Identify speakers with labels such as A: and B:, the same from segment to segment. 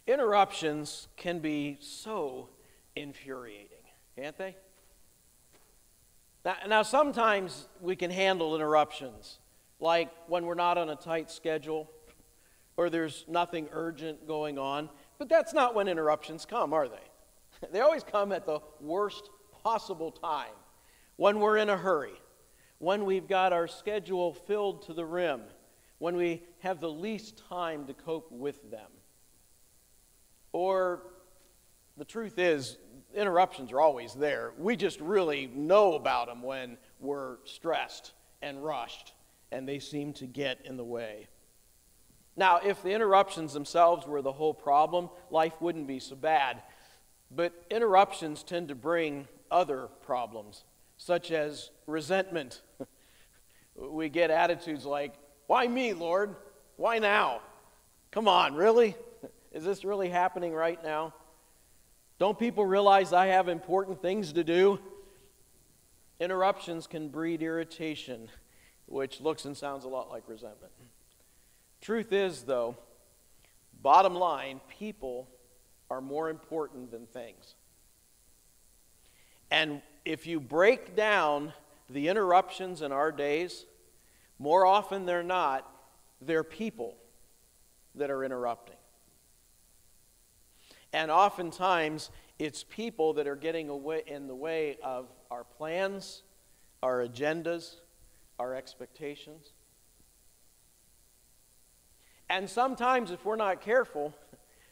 A: Interruptions can be so infuriating, can't they? Now, sometimes we can handle interruptions, like when we're not on a tight schedule or there's nothing urgent going on. But that's not when interruptions come, are they? They always come at the worst possible time, when we're in a hurry, when we've got our schedule filled to the rim, when we have the least time to cope with them. Or the truth is, interruptions are always there. We just really know about them when we're stressed and rushed, and they seem to get in the way. Now, if the interruptions themselves were the whole problem, life wouldn't be so bad. But interruptions tend to bring other problems, such as resentment. We get attitudes like, "Why me, Lord? Why now? Come on, really? Is this really happening right now? Don't people realize I have important things to do?" Interruptions can breed irritation, which looks and sounds a lot like resentment. Truth is, though, bottom line, people are more important than things. And if you break down the interruptions in our days, more often than not, they're people that are interrupting. And oftentimes, it's people that are getting in the way of our plans, our agendas, our expectations. And sometimes, if we're not careful,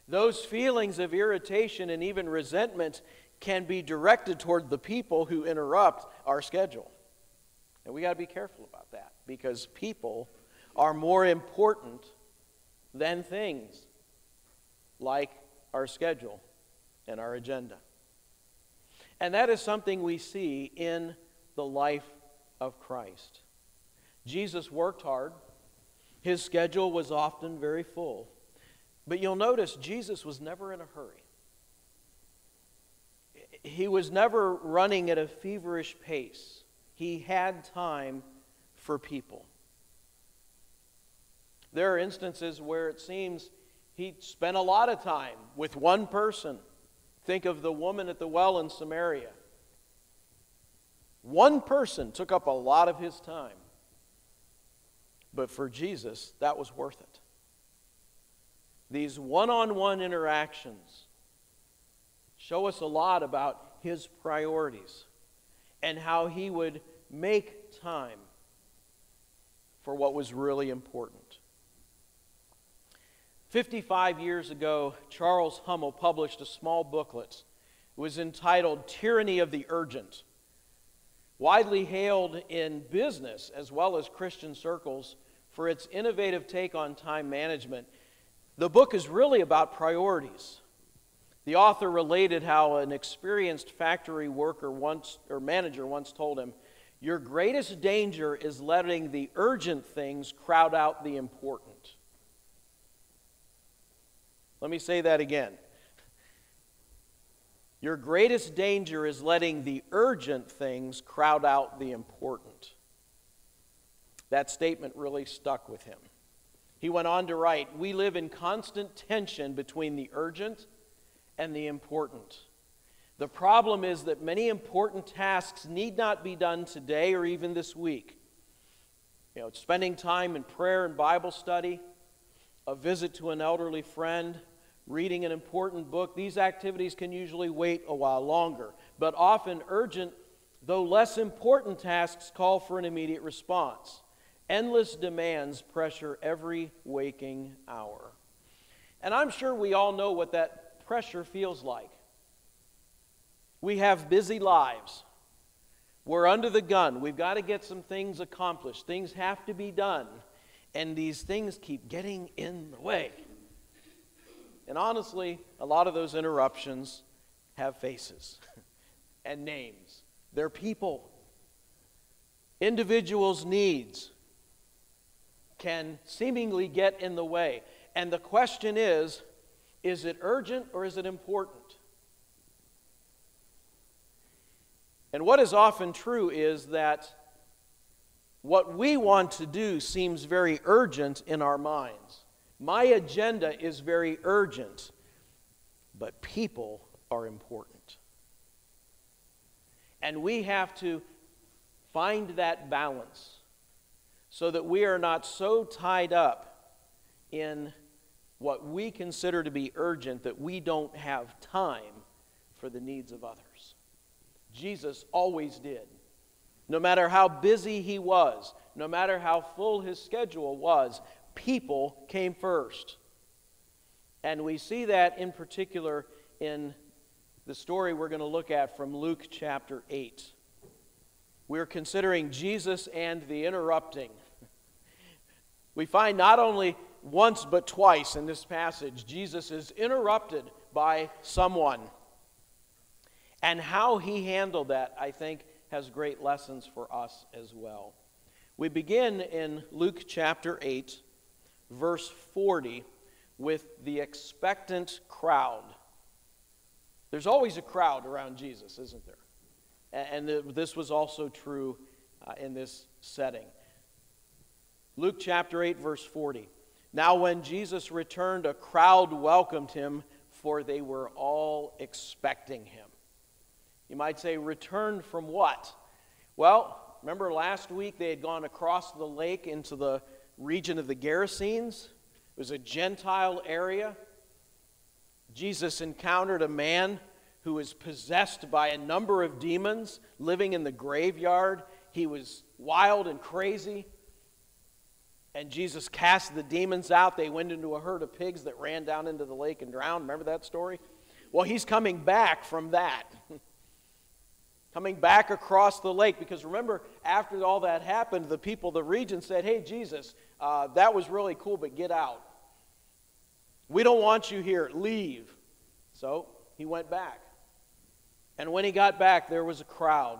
A: those feelings of irritation and even resentment can be directed toward the people who interrupt our schedule. And we got to be careful about that, because people are more important than things like our schedule and our agenda. And that is something we see in the life of Christ. Jesus worked hard. His schedule was often very full. But you'll notice Jesus was never in a hurry. He was never running at a feverish pace. He had time for people. There are instances where it seems he spent a lot of time with one person. Think of the woman at the well in Samaria. One person took up a lot of his time. But for Jesus, that was worth it. These one-on-one interactions show us a lot about his priorities and how he would make time for what was really important. 55 years ago, Charles Hummel published a small booklet. It was entitled Tyranny of the Urgent. Widely hailed in business as well as Christian circles for its innovative take on time management, the book is really about priorities. The author related how an experienced factory manager once told him, "Your greatest danger is letting the urgent things crowd out the important." Let me say that again. Your greatest danger is letting the urgent things crowd out the important. That statement really stuck with him. He went on to write, "We live in constant tension between the urgent and the important. The problem is that many important tasks need not be done today or even this week. Spending time in prayer and Bible study, a visit to an elderly friend, reading an important book, these activities can usually wait a while longer. But often urgent, though less important tasks call for an immediate response. Endless demands pressure every waking hour." And I'm sure we all know what that pressure feels like. We have busy lives. We're under the gun. We've got to get some things accomplished. Things have to be done. And these things keep getting in the way. And honestly, a lot of those interruptions have faces and names. They're people. Individuals' needs can seemingly get in the way. And the question is it urgent or is it important? And what is often true is that what we want to do seems very urgent in our minds. My agenda is very urgent. but people are important. And we have to find that balance so that we are not so tied up in what we consider to be urgent that we don't have time for the needs of others. Jesus always did. No matter how busy he was, no matter how full his schedule was, people came first. And we see that in particular in the story we're going to look at from Luke chapter 8. We're considering Jesus and the interrupting. We find not only once but twice in this passage, Jesus is interrupted by someone. And how he handled that, I think, has great lessons for us as well. We begin in Luke chapter 8, verse 40, with the expectant crowd. There's always a crowd around Jesus, isn't there? And this was also true in this setting. Luke chapter 8, verse 40. Now when Jesus returned, a crowd welcomed him, for they were all expecting him. You might say, returned from what? Well, remember last week they had gone across the lake into the region of the Gerasenes. It was a Gentile area. Jesus encountered a man who was possessed by a number of demons living in the graveyard. He was wild and crazy. And Jesus cast the demons out. They went into a herd of pigs that ran down into the lake and drowned. Remember that story? Well, he's coming back from that. Coming back across the lake. Because remember, after all that happened, the people of the region said, hey, Jesus, that was really cool, but get out. We don't want you here. Leave. So he went back. And when he got back, there was a crowd.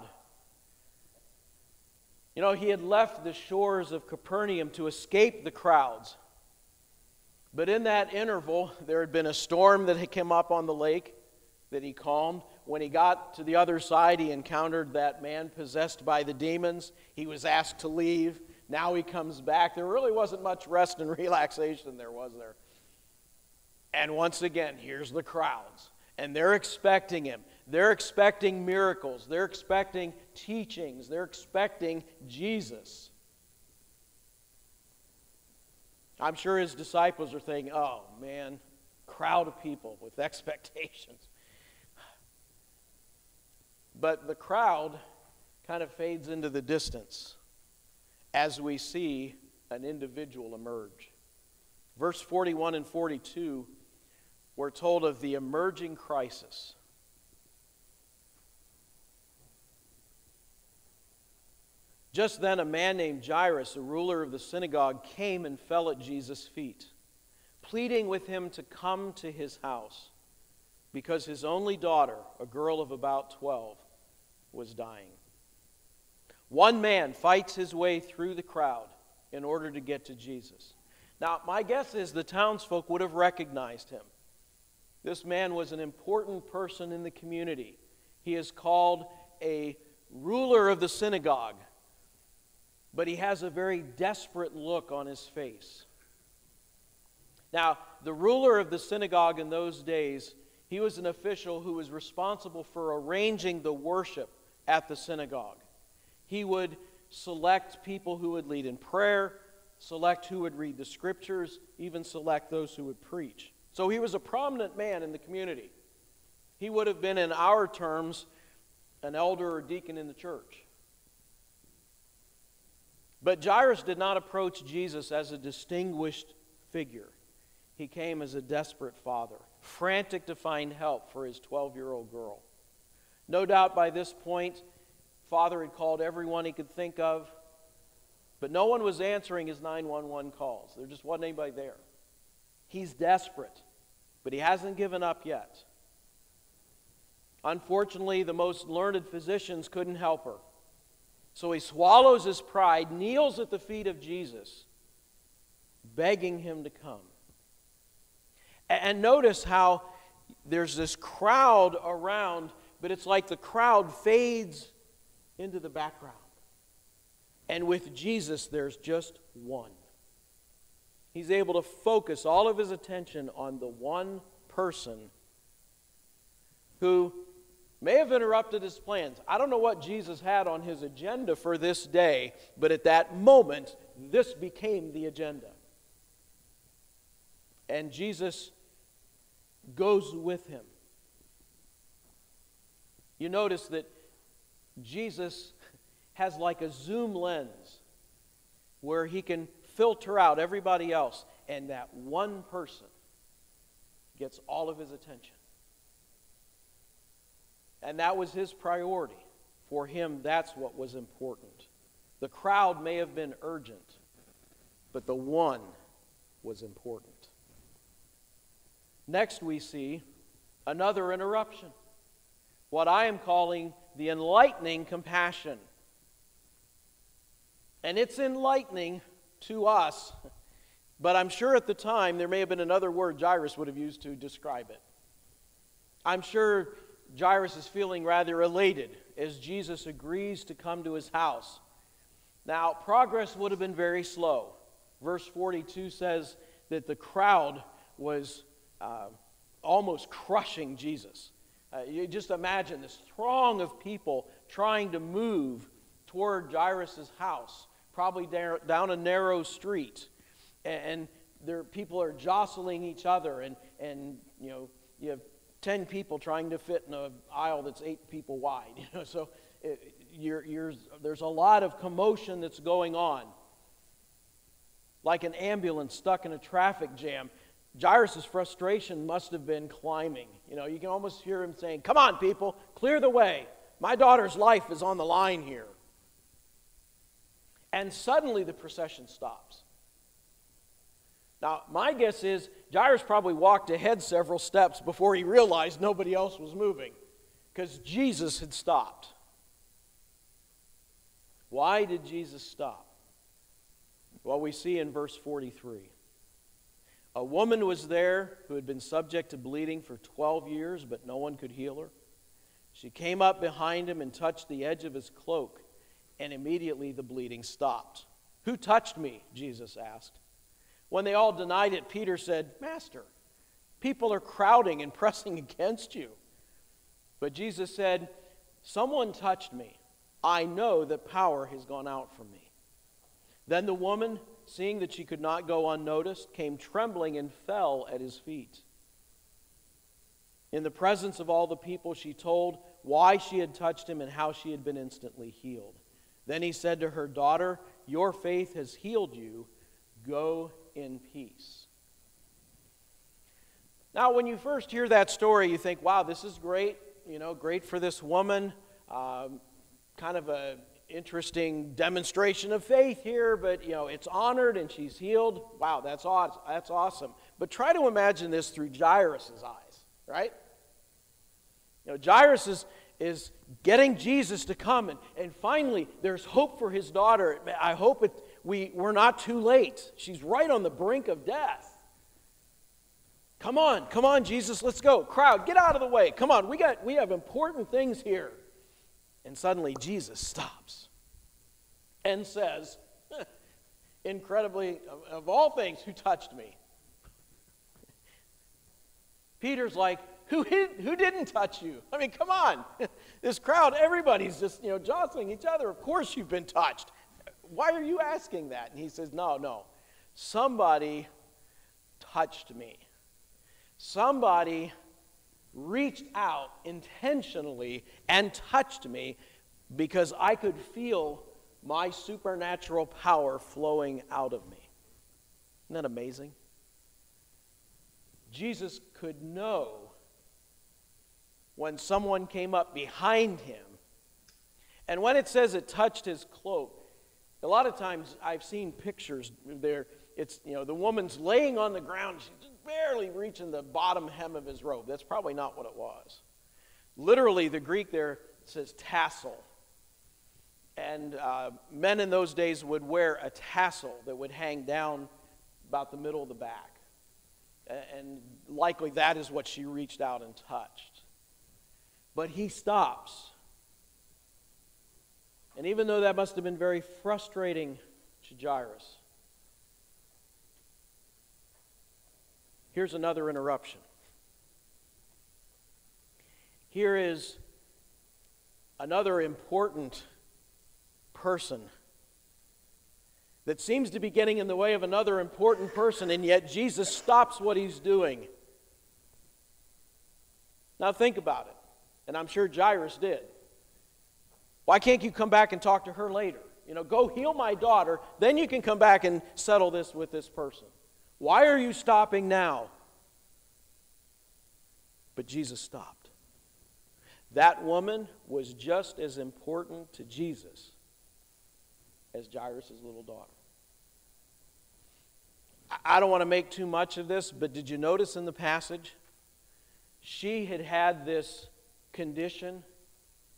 A: You know, he had left the shores of Capernaum to escape the crowds. But in that interval, there had been a storm that had come up on the lake that he calmed. When he got to the other side, he encountered that man possessed by the demons. He was asked to leave. Now he comes back. There really wasn't much rest and relaxation there, was there? And once again, here's the crowds. And they're expecting him. They're expecting miracles. They're expecting teachings. They're expecting Jesus. I'm sure his disciples are thinking, oh man, crowd of people with expectations. But the crowd kind of fades into the distance as we see an individual emerge. Verse 41 and 42, we're told of the emerging crisis. Just then a man named Jairus, a ruler of the synagogue, came and fell at Jesus' feet, pleading with him to come to his house, because his only daughter, a girl of about 12, was dying. One man fights his way through the crowd in order to get to Jesus. Now, my guess is the townsfolk would have recognized him. This man was an important person in the community. He is called a ruler of the synagogue, but he has a very desperate look on his face. Now, the ruler of the synagogue in those days, he was an official who was responsible for arranging the worship at the synagogue. He would select people who would lead in prayer, select who would read the scriptures, even select those who would preach. So he was a prominent man in the community. He would have been, in our terms, an elder or deacon in the church. But Jairus did not approach Jesus as a distinguished figure. He came as a desperate father, frantic to find help for his 12-year-old girl. No doubt by this point, father had called everyone he could think of, but no one was answering his 911 calls. There just wasn't anybody there. He's desperate, but he hasn't given up yet. Unfortunately, the most learned physicians couldn't help her. So he swallows his pride, kneels at the feet of Jesus, begging him to come. And notice how there's this crowd around, but it's like the crowd fades into the background. And with Jesus, there's just one. He's able to focus all of his attention on the one person who may have interrupted his plans. I don't know what Jesus had on his agenda for this day, but at that moment, this became the agenda. And Jesus goes with him. You notice that Jesus has like a zoom lens where he can filter out everybody else, and that one person gets all of his attention. And that was his priority. For him, that's what was important. The crowd may have been urgent, but the one was important. Next we see another interruption. What I am calling the enlightening compassion. And it's enlightening to us, but I'm sure at the time there may have been another word Jairus would have used to describe it. I'm sure Jairus is feeling rather elated as Jesus agrees to come to his house. Now, progress would have been very slow. Verse 42 says that the crowd was almost crushing Jesus. You just imagine this throng of people trying to move toward Jairus' house, probably down a narrow street. And people are jostling each other, and you have 10 people trying to fit in an aisle that's 8 people wide. So there's a lot of commotion that's going on. Like an ambulance stuck in a traffic jam. Jairus' frustration must have been climbing. You can almost hear him saying, "Come on, people, clear the way. My daughter's life is on the line here." And suddenly the procession stops. Now, my guess is Jairus probably walked ahead several steps before he realized nobody else was moving, because Jesus had stopped. Why did Jesus stop? Well, we see in verse 43. A woman was there who had been subject to bleeding for 12 years, but no one could heal her. She came up behind him and touched the edge of his cloak, and immediately the bleeding stopped. "Who touched me?" Jesus asked. When they all denied it, Peter said, "Master, people are crowding and pressing against you." But Jesus said, "Someone touched me. I know that power has gone out from me." Then the woman, seeing that she could not go unnoticed, came trembling and fell at his feet. In the presence of all the people, she told why she had touched him and how she had been instantly healed. Then he said to her, "Daughter, your faith has healed you. Go in peace." Now, when you first hear that story, you think, wow, this is great. Great for this woman. Kind of a interesting demonstration of faith here, but it's honored and she's healed. Wow, that's awesome. But try to imagine this through Jairus' eyes, right? Jairus is getting Jesus to come, and finally there's hope for his daughter. I hope we're not too late. She's right on the brink of death. Come on, Jesus, let's go. Crowd, get out of the way. Come on, we have important things here. And suddenly Jesus stops and says, incredibly, of all things, "Who touched me?" Peter's like, who didn't touch you? I mean, come on. This crowd, everybody's just, jostling each other. Of course you've been touched. Why are you asking that? And he says, no. Somebody touched me. Somebody reached out intentionally and touched me because I could feel my supernatural power flowing out of me. Isn't that amazing? Jesus could know when someone came up behind him. And when it says it touched his cloak, a lot of times I've seen pictures there. It's, the woman's laying on the ground. She's just barely reaching the bottom hem of his robe. That's probably not what it was. Literally, the Greek there says tassel. And men in those days would wear a tassel that would hang down about the middle of the back. And likely that is what she reached out and touched. But he stops. And even though that must have been very frustrating to Jairus, here's another interruption. Here is another important person that seems to be getting in the way of another important person, and yet Jesus stops what he's doing. Now think about it, and I'm sure Jairus did. Why can't you come back and talk to her later? Go heal my daughter, then you can come back and settle this with this person. Why are you stopping now? But Jesus stopped. That woman was just as important to Jesus as Jairus' little daughter. I don't want to make too much of this, but did you notice in the passage? She had had this condition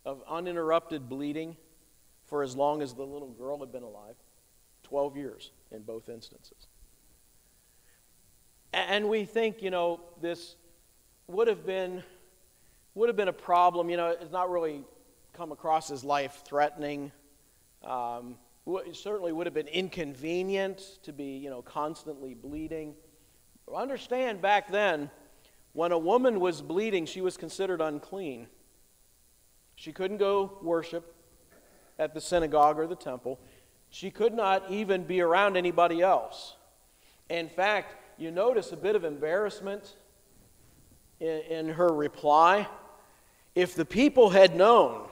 A: of uninterrupted bleeding for as long as the little girl had been alive. 12 years in both instances. And we think, this would have been a problem. It's not really come across as life-threatening. It certainly would have been inconvenient to be, constantly bleeding. Understand, back then, when a woman was bleeding, she was considered unclean. She couldn't go worship at the synagogue or the temple. She could not even be around anybody else. In fact, you notice a bit of embarrassment in her reply. If the people had known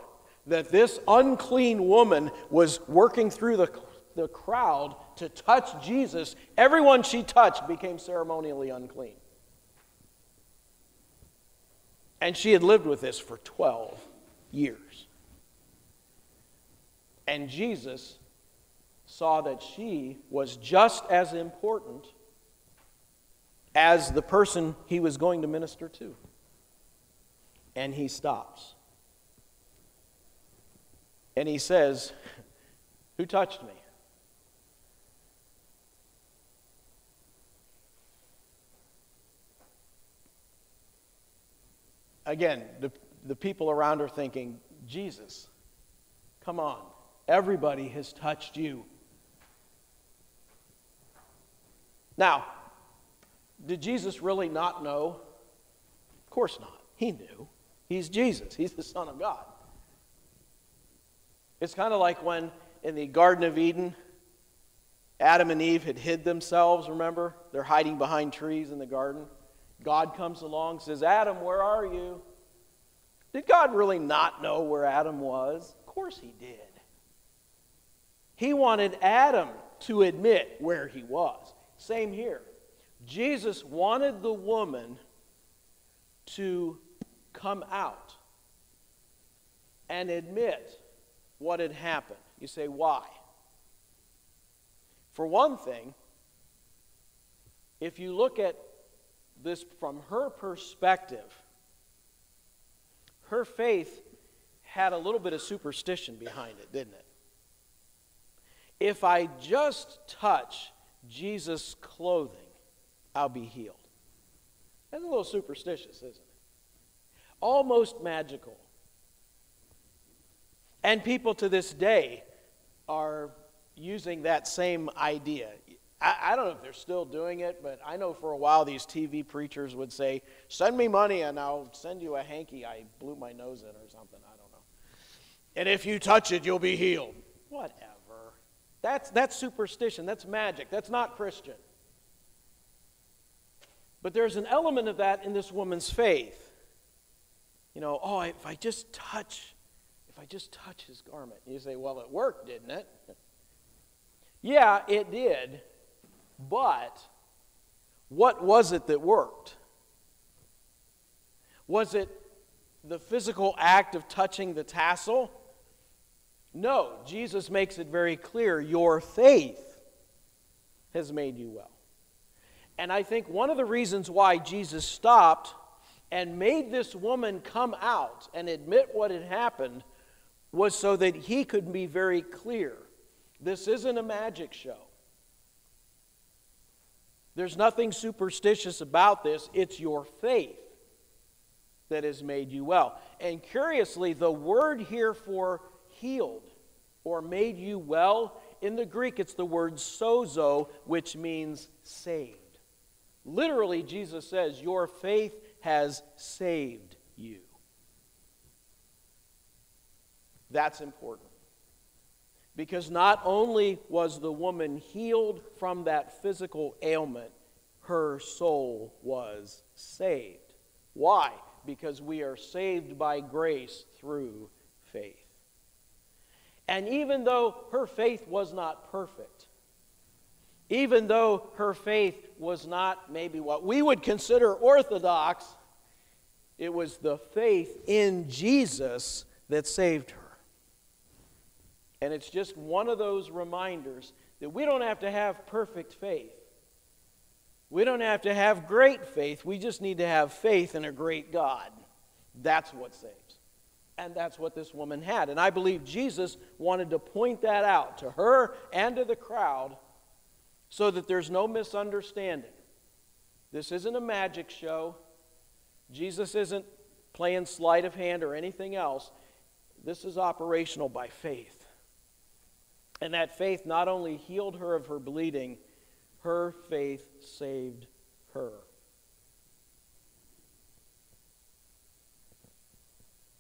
A: that this unclean woman was working through the crowd to touch Jesus, everyone she touched became ceremonially unclean. And she had lived with this for 12 years. And Jesus saw that she was just as important as the person he was going to minister to. And he stops. And he says, "Who touched me?" Again, the people around are thinking, Jesus, come on. Everybody has touched you. Now, did Jesus really not know? Of course not. He knew. He's Jesus. He's the Son of God. It's kind of like when in the Garden of Eden, Adam and Eve had hid themselves, remember? They're hiding behind trees in the garden. God comes along and says, "Adam, where are you?" Did God really not know where Adam was? Of course he did. He wanted Adam to admit where he was. Same here. Jesus wanted the woman to come out and admit what had happened. You say, why? For one thing, if you look at this from her perspective, her faith had a little bit of superstition behind it, didn't it? If I just touch Jesus' clothing, I'll be healed. That's a little superstitious, isn't it? Almost magical. And people to this day are using that same idea. I don't know if they're still doing it, but I know for a while these TV preachers would say, "Send me money and I'll send you a hanky I blew my nose in," or something. I don't know. "And if you touch it, you'll be healed." Whatever. That's superstition. That's magic. That's not Christian. But there's an element of that in this woman's faith. If I just touch his garment. You say, well, it worked, didn't it? Yeah, it did. But what was it that worked? Was it the physical act of touching the tassel? No, Jesus makes it very clear, your faith has made you well. And I think one of the reasons why Jesus stopped and made this woman come out and admit what had happened was so that he could be very clear. This isn't a magic show. There's nothing superstitious about this. It's your faith that has made you well. And curiously, the word here for healed or made you well, in the Greek it's the word sozo, which means saved. Literally, Jesus says, your faith has saved you. That's important. Because not only was the woman healed from that physical ailment, her soul was saved. Why? Because we are saved by grace through faith. And even though her faith was not perfect, even though her faith was not maybe what we would consider orthodox, it was the faith in Jesus that saved her. And it's just one of those reminders that we don't have to have perfect faith. We don't have to have great faith. We just need to have faith in a great God. That's what saves. And that's what this woman had. And I believe Jesus wanted to point that out to her and to the crowd so that there's no misunderstanding. This isn't a magic show. Jesus isn't playing sleight of hand or anything else. This is operational by faith. And that faith not only healed her of her bleeding, her faith saved her.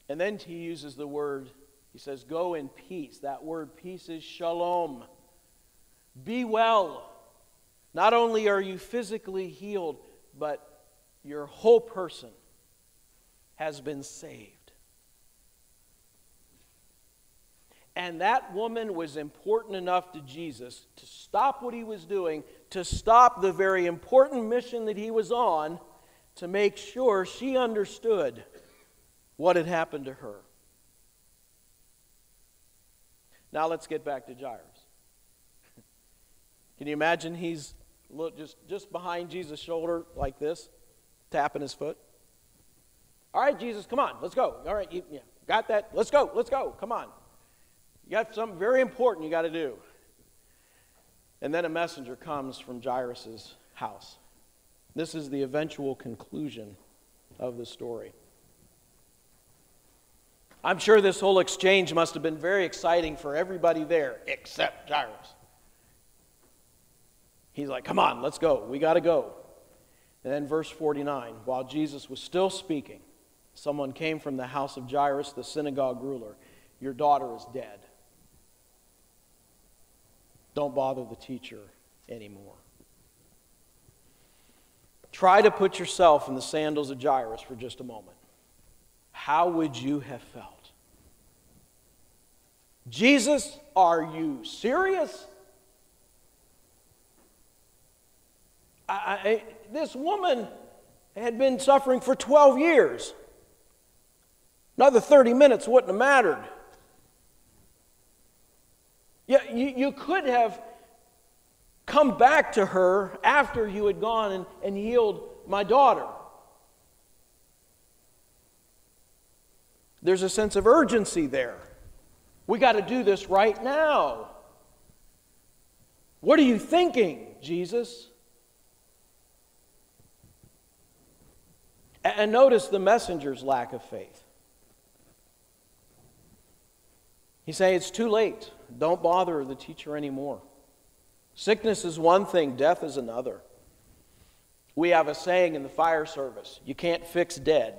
A: And then he uses the word, he says, go in peace. That word peace is shalom. Be well. Not only are you physically healed, but your whole person has been saved. And that woman was important enough to Jesus to stop what he was doing, to stop the very important mission that he was on, to make sure she understood what had happened to her. Now let's get back to Jairus. Can you imagine he's just behind Jesus' shoulder like this, tapping his foot? All right, Jesus, come on, let's go. All right, you got that? Let's go, come on. You got something very important you got to do. And then a messenger comes from Jairus' house. This is the eventual conclusion of the story. I'm sure this whole exchange must have been very exciting for everybody there except Jairus. He's like, come on, let's go. We got to go. And then verse 49, while Jesus was still speaking, someone came from the house of Jairus, the synagogue ruler. Your daughter is dead. Don't bother the teacher anymore. Try to put yourself in the sandals of Jairus for just a moment. How would you have felt? Jesus, are you serious? This woman had been suffering for 12 years. Another 30 minutes wouldn't have mattered. Yeah, you could have come back to her after you had gone and healed my daughter. There's a sense of urgency there. We got to do this right now. What are you thinking, Jesus? And notice the messenger's lack of faith. He says, it's too late. Don't bother the teacher anymore. Sickness is one thing, death is another. We have a saying in the fire service, you can't fix dead.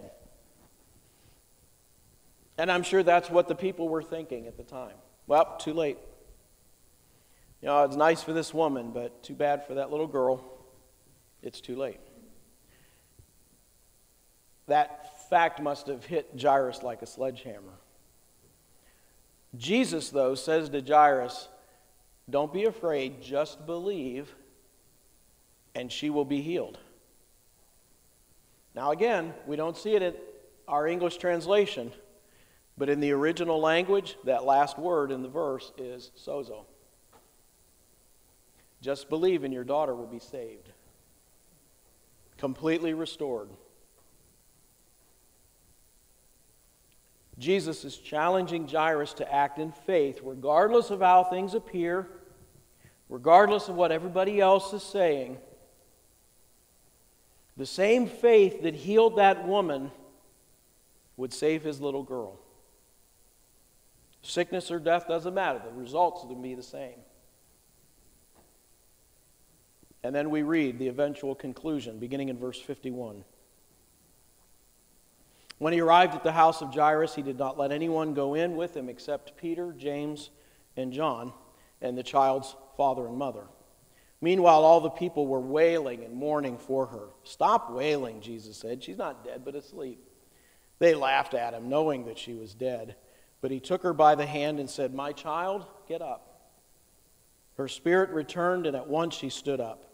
A: And I'm sure that's what the people were thinking at the time. Well, too late. You know, it's nice for this woman, but too bad for that little girl. It's too late. That fact must have hit Jairus like a sledgehammer. Jesus, though, says to Jairus, don't be afraid, just believe, and she will be healed. Now again, we don't see it in our English translation, but in the original language, that last word in the verse is sozo. Just believe and your daughter will be saved. Completely restored. Jesus is challenging Jairus to act in faith, regardless of how things appear, regardless of what everybody else is saying. The same faith that healed that woman would save his little girl. Sickness or death doesn't matter. The results will be the same. And then we read the eventual conclusion, beginning in verse 51. When he arrived at the house of Jairus, he did not let anyone go in with him except Peter, James, and John, and the child's father and mother. Meanwhile, all the people were wailing and mourning for her. "Stop wailing," Jesus said. "She's not dead, but asleep." They laughed at him, knowing that she was dead. But he took her by the hand and said, "My child, get up." Her spirit returned, and at once she stood up.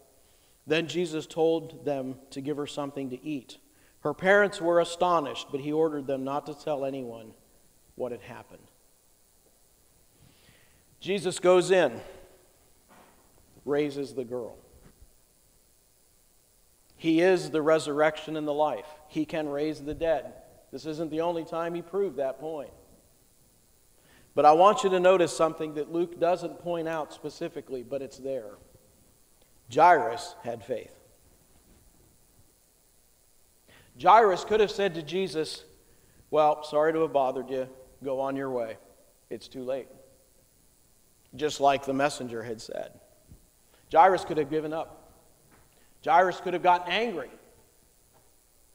A: Then Jesus told them to give her something to eat. Her parents were astonished, but he ordered them not to tell anyone what had happened. Jesus goes in, raises the girl. He is the resurrection and the life. He can raise the dead. This isn't the only time he proved that point. But I want you to notice something that Luke doesn't point out specifically, but it's there. Jairus had faith. Jairus could have said to Jesus, "Well, sorry to have bothered you. Go on your way. It's too late." Just like the messenger had said. Jairus could have given up. Jairus could have gotten angry.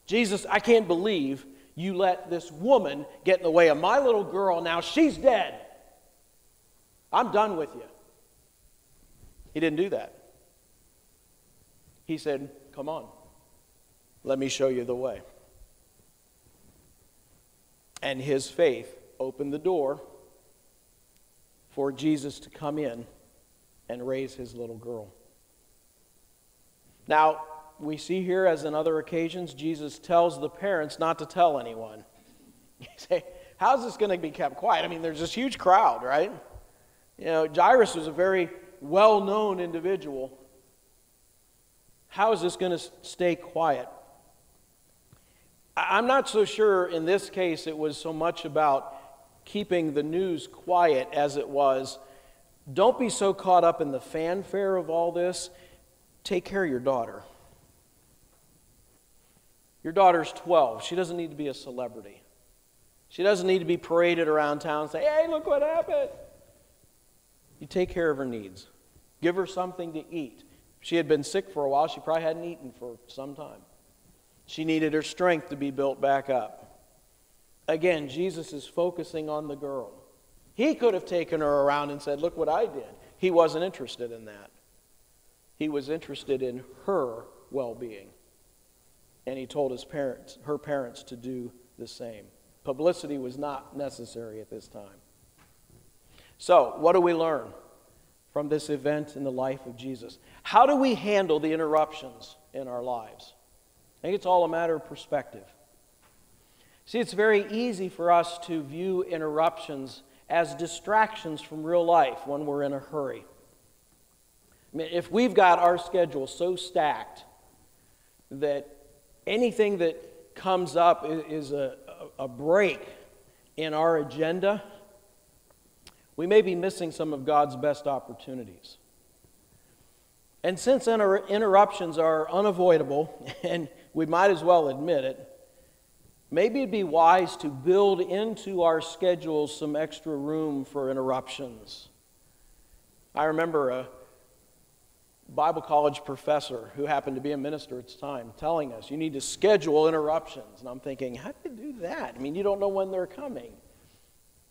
A: "Jesus, I can't believe you let this woman get in the way of my little girl. Now she's dead. I'm done with you." He didn't do that. He said, "Come on. Let me show you the way." And his faith opened the door for Jesus to come in and raise his little girl. Now, we see here, as in other occasions, Jesus tells the parents not to tell anyone. You say, how's this going to be kept quiet? I mean, there's this huge crowd, right? You know, Jairus was a very well-known individual. How is this going to stay quiet? I'm not so sure in this case it was so much about keeping the news quiet as it was, don't be so caught up in the fanfare of all this. Take care of your daughter. Your daughter's 12. She doesn't need to be a celebrity. She doesn't need to be paraded around town and say, "Hey, look what happened." You take care of her needs. Give her something to eat. She had been sick for a while. She probably hadn't eaten for some time. She needed her strength to be built back up. Again, Jesus is focusing on the girl. He could have taken her around and said, "Look what I did." He wasn't interested in that. He was interested in her well-being. And he told her parents to do the same. Publicity was not necessary at this time. So, what do we learn from this event in the life of Jesus? How do we handle the interruptions in our lives? I think it's all a matter of perspective. See, it's very easy for us to view interruptions as distractions from real life when we're in a hurry. I mean, if we've got our schedule so stacked that anything that comes up is a break in our agenda, we may be missing some of God's best opportunities. And since interruptions are unavoidable, and we might as well admit it, maybe it'd be wise to build into our schedules some extra room for interruptions. I remember a Bible college professor who happened to be a minister at the time telling us, you need to schedule interruptions. And I'm thinking, how do you do that? I mean, you don't know when they're coming.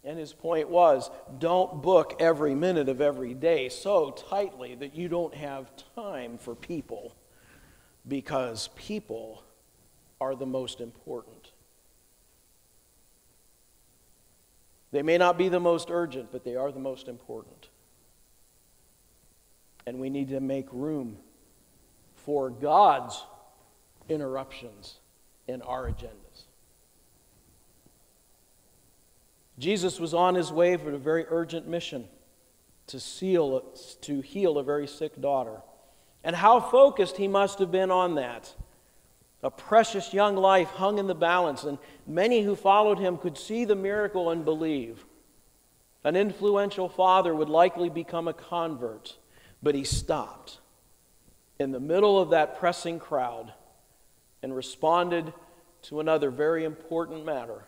A: And his point was, don't book every minute of every day so tightly that you don't have time for people, because people are the most important. They may not be the most urgent, but they are the most important. And we need to make room for God's interruptions in our agendas. Jesus was on his way for a very urgent mission to heal a very sick daughter. And how focused he must have been on that. A precious young life hung in the balance, and many who followed him could see the miracle and believe. An influential father would likely become a convert, but he stopped in the middle of that pressing crowd and responded to another very important matter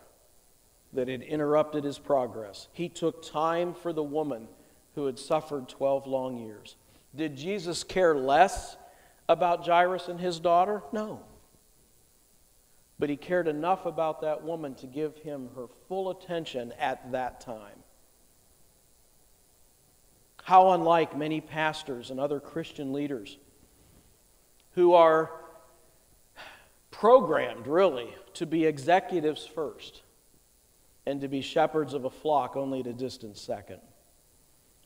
A: that had interrupted his progress. He took time for the woman who had suffered 12 long years. Did Jesus care less about Jairus and his daughter? No. But he cared enough about that woman to give him her full attention at that time. How unlike many pastors and other Christian leaders who are programmed, really, to be executives first and to be shepherds of a flock only at a distant second.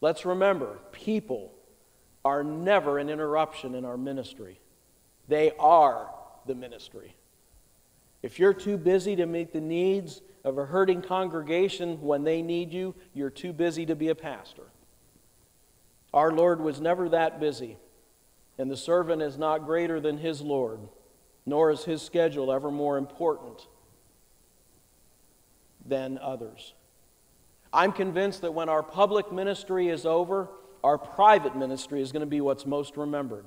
A: Let's remember, people are never an interruption in our ministry. They are the ministry. If you're too busy to meet the needs of a hurting congregation when they need you, you're too busy to be a pastor. Our Lord was never that busy, and the servant is not greater than his Lord, nor is his schedule ever more important than others. I'm convinced that when our public ministry is over, our private ministry is going to be what's most remembered.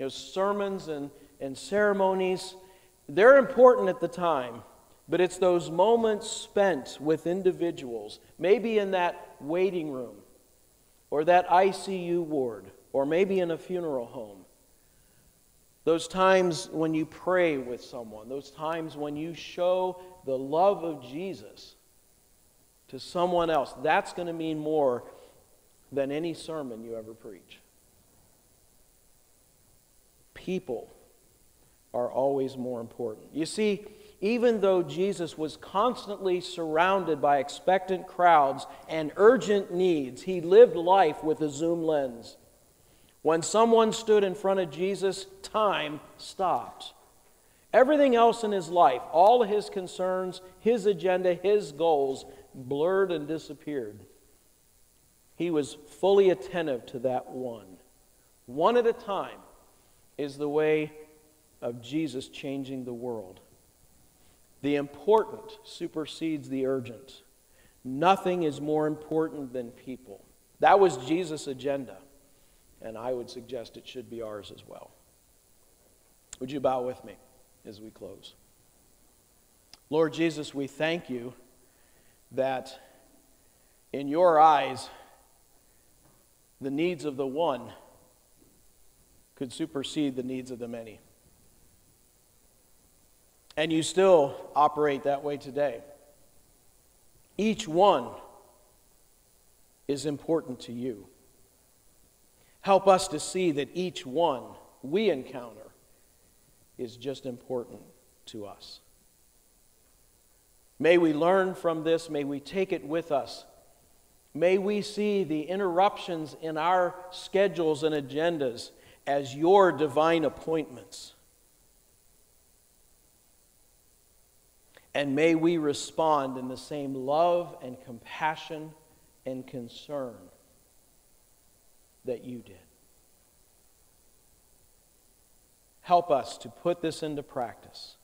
A: Sermons and ceremonies, they're important at the time, but it's those moments spent with individuals, maybe in that waiting room, or that ICU ward, or maybe in a funeral home. Those times when you pray with someone, those times when you show the love of Jesus to someone else, that's going to mean more than any sermon you ever preach. People are always more important. You see, even though Jesus was constantly surrounded by expectant crowds and urgent needs, he lived life with a zoom lens. When someone stood in front of Jesus, time stopped. Everything else in his life, all of his concerns, his agenda, his goals, blurred and disappeared. He was fully attentive to that one. One at a time is the way of Jesus changing the world. The important supersedes the urgent. Nothing is more important than people. That was Jesus' agenda, and I would suggest it should be ours as well. Would you bow with me as we close? Lord Jesus, we thank you that in your eyes, the needs of the one could supersede the needs of the many. And you still operate that way today. Each one is important to you. Help us to see that each one we encounter is just important to us. May we learn from this. May we take it with us. May we see the interruptions in our schedules and agendas as your divine appointments. And may we respond in the same love and compassion and concern that you did. Help us to put this into practice